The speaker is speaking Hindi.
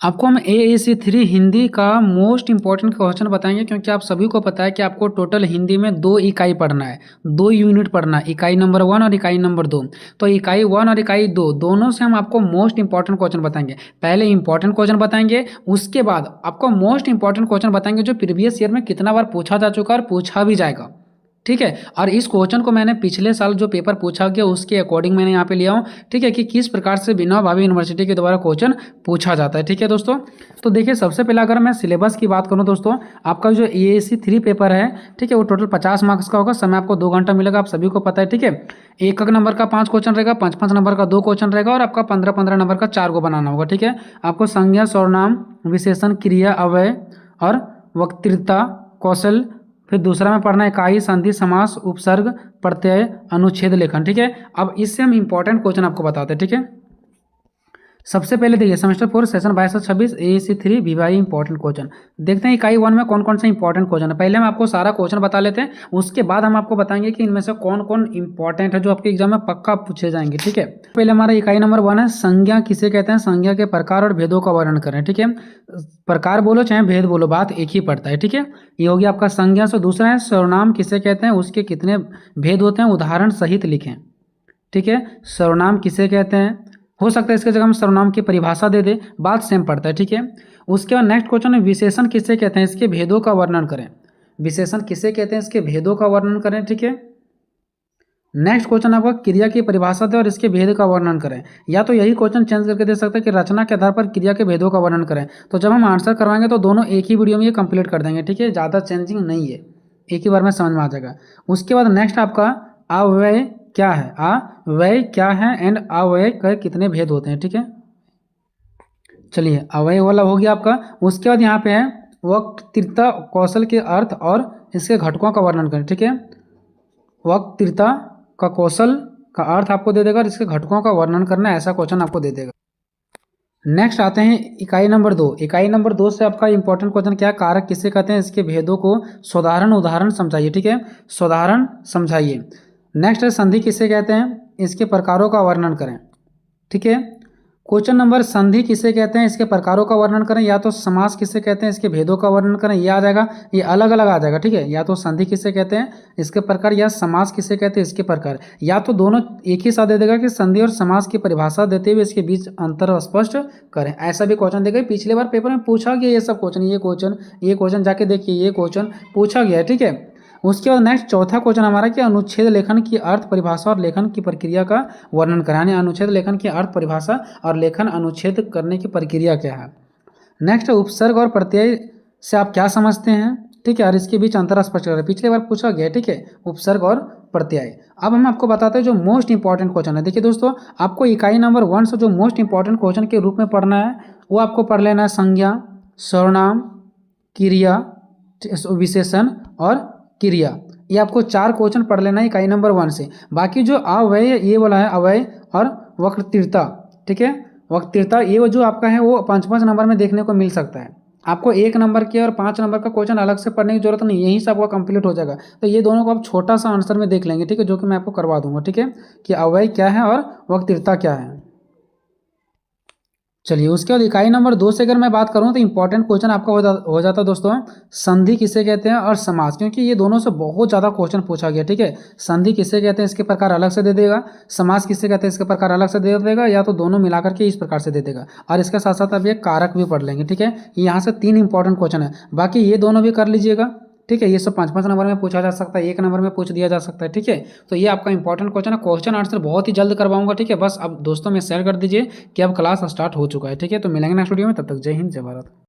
आपको हम AAC3 हिंदी का मोस्ट इंपॉर्टेंट क्वेश्चन बताएंगे, क्योंकि आप सभी को पता है कि आपको टोटल हिंदी में 2 इकाई पढ़ना है, 2 यूनिट पढ़ना है, इकाई नंबर 1 और इकाई नंबर 2। तो इकाई 1 और इकाई 2 दोनों से हम आपको मोस्ट इंपॉर्टेंट क्वेश्चन बताएंगे। पहले इंपॉर्टेंट क्वेश्चन बताएंगे, उसके बाद आपको मोस्ट इंपॉर्टेंट क्वेश्चन बताएंगे जो प्रीवियस ईयर में कितना बार पूछा जा चुका है और पूछा भी जाएगा। ठीक है, और इस क्वेश्चन को मैंने पिछले साल जो पेपर पूछा गया उसके अकॉर्डिंग मैंने यहाँ पे लिया हूँ। ठीक है, कि किस प्रकार से विनोबा भावे यूनिवर्सिटी के द्वारा क्वेश्चन पूछा जाता है। ठीक है दोस्तों, तो देखिए सबसे पहले अगर मैं सिलेबस की बात करूँ दोस्तों, आपका जो AAC3 पेपर है, ठीक है, वो टोटल 50 मार्क्स का होगा। समय आपको 2 घंटा मिलेगा, आप सभी को पता है। ठीक है, एक नंबर का 5 क्वेश्चन रहेगा, 5 नंबर का 2 क्वेश्चन रहेगा, और आपका 15 नंबर का 4 को बनाना होगा। ठीक है, आपको संज्ञा, सर्वनाम, विशेषण, क्रिया, अव्यय और वक्तृता, कौशल, फिर दूसरा में पढ़ना है इकाई, संधि, समास, उपसर्ग, प्रत्यय, अनुच्छेद, लेखन। ठीक है, अब इससे हम इंपॉर्टेंट क्वेश्चन आपको बताते हैं। ठीक है, सबसे पहले देखिए semester 4 session 22-26 AAC3 VVI important question. देखते हैं इकाई 1 में कौन कौन से इंपॉर्टेंट क्वेश्चन है। पहले हम आपको सारा क्वेश्चन बता लेते हैं, उसके बाद हम आपको बताएंगे कि इनमें से कौन कौन इंपॉर्टेंट है जो आपके एग्जाम में पक्का पूछे जाएंगे। ठीक है, पहले हमारा इकाई नंबर 1 है, संज्ञा किसे कहते हैं, संज्ञा के प्रकार और भेदों का वर्णन करें। ठीक है, प्रकार बोलो चाहे भेद बोलो, बात एक ही पड़ता है। ठीक है, ये हो गया आपका संज्ञा से। दूसरा है सर्वनाम किसे कहते हैं, उसके कितने भेद होते हैं, उदाहरण सहित लिखें। ठीक है, सर्वनाम किसे कहते हैं, हो सकता है इसके जगह हम सर्वनाम की परिभाषा दे दे, बात सेम पड़ता है। ठीक है, उसके बाद नेक्स्ट क्वेश्चन है विशेषण किसे कहते हैं, इसके भेदों का वर्णन करें। विशेषण किसे कहते हैं, इसके भेदों का वर्णन करें। ठीक है, नेक्स्ट क्वेश्चन आपका क्रिया की परिभाषा दे और इसके भेद का वर्णन करें। या तो यही क्वेश्चन चेंज करके दे सकते हैं कि रचना के आधार पर क्रिया के भेदों का वर्णन करें। तो जब हम आंसर करवाएंगे तो दोनों एक ही वीडियो में ये कंप्लीट कर देंगे। ठीक है, ज़्यादा चेंजिंग नहीं है, एक ही बार में समझ में आ जाएगा। उसके बाद नेक्स्ट आपका अव्यय क्या है, अव्यय क्या है एंड अव्यय के कितने भेद होते हैं। ठीक है, चलिए अव्यय वाला हो गया आपका। उसके बाद यहाँ पे है वक्तृता, कौशल के अर्थ और इसके घटकों का वर्णन करें। ठीक है, वक्तृता का कौशल का अर्थ आपको दे देगा और इसके घटकों का वर्णन करना, ऐसा क्वेश्चन आपको दे देगा। नेक्स्ट आते हैं इकाई नंबर 2। इकाई नंबर 2 से आपका इंपॉर्टेंट क्वेश्चन क्या है, कारक किसे कहते हैं, इसके भेदों को साधारण उदाहरण समझाइए। ठीक है, साधारण समझाइए। नेक्स्ट है संधि किसे कहते हैं, इसके प्रकारों का वर्णन करें। ठीक है, क्वेश्चन नंबर संधि किसे कहते हैं, इसके प्रकारों का वर्णन करें। या तो समास किसे कहते हैं, इसके भेदों का वर्णन करें, ये आ जाएगा, ये अलग अलग आ जाएगा। ठीक है, या तो संधि किसे कहते हैं इसके प्रकार, या समास किसे कहते हैं इसके प्रकार, या तो दोनों एक ही साथ दे देगा कि संधि और समास की परिभाषा देते हुए इसके बीच अंतर स्पष्ट करें। ऐसा भी क्वेश्चन देगा, पिछले बार पेपर में पूछा गया ये सब क्वेश्चन, ये क्वेश्चन जाके देखिए, ये क्वेश्चन पूछा गया है। ठीक है, उसके बाद नेक्स्ट चौथा क्वेश्चन हमारा कि अनुच्छेद लेखन की अर्थ परिभाषा और लेखन की प्रक्रिया का वर्णन कराने। अनुच्छेद लेखन की अर्थ परिभाषा और लेखन अनुच्छेद करने की प्रक्रिया क्या है। नेक्स्ट उपसर्ग और प्रत्यय से आप क्या समझते हैं। ठीक है, और इसके बीच अंतर स्पष्ट करें, पिछले बार पूछा गया। ठीक है, उपसर्ग और प्रत्यय। अब हम आपको बताते हैं जो मोस्ट इंपॉर्टेंट क्वेश्चन है। देखिए दोस्तों, आपको इकाई नंबर 1 से जो मोस्ट इंपॉर्टेंट क्वेश्चन के रूप में पढ़ना है वो आपको पढ़ लेना है संज्ञा, सर्वनाम, क्रिया, विशेषण और क्रिया। ये आपको 4 क्वेश्चन पढ़ लेना है इकाई नंबर 1 से। बाकी जो अव्यय ये वाला है, अव्यय और वक्तृता। ठीक है, वक्तृता ये जो आपका है वो 5 नंबर में देखने को मिल सकता है। आपको 1 नंबर के और 5 नंबर का क्वेश्चन अलग से पढ़ने की जरूरत नहीं, यहीं से आपका कंप्लीट हो जाएगा। तो ये दोनों को आप छोटा सा आंसर में देख लेंगे। ठीक है, जो कि मैं आपको करवा दूंगा। ठीक है, कि अव्यय क्या है और वक्तृता क्या है। चलिए उसके बाद इकाई नंबर 2 से अगर मैं बात करूं तो इंपॉर्टेंट क्वेश्चन आपका हो जाता है दोस्तों संधि किसे कहते हैं और समास, क्योंकि ये दोनों से बहुत ज़्यादा क्वेश्चन पूछा गया। ठीक है, संधि किसे कहते हैं इसके प्रकार अलग से दे देगा, समास किसे कहते हैं इसके प्रकार अलग से दे देगा, या तो दोनों मिलाकर के इस प्रकार से दे देगा। और इसके साथ साथ अब ये कारक भी पढ़ लेंगे। ठीक है, यहाँ से 3 इंपॉर्टेंट क्वेश्चन है, बाकी ये दोनों भी कर लीजिएगा। ठीक है, ये सब 5 नंबर में पूछा जा सकता है, 1 नंबर में पूछ दिया जा सकता है। ठीक है, तो ये आपका इंपॉर्टेंट क्वेश्चन है। क्वेश्चन आंसर बहुत ही जल्द करवाऊंगा। ठीक है, बस अब दोस्तों में शेयर कर दीजिए कि अब क्लास स्टार्ट हो चुका है। ठीक है, तो मिलेंगे नेक्स्ट वीडियो में, तब तक जय हिंद जय भारत।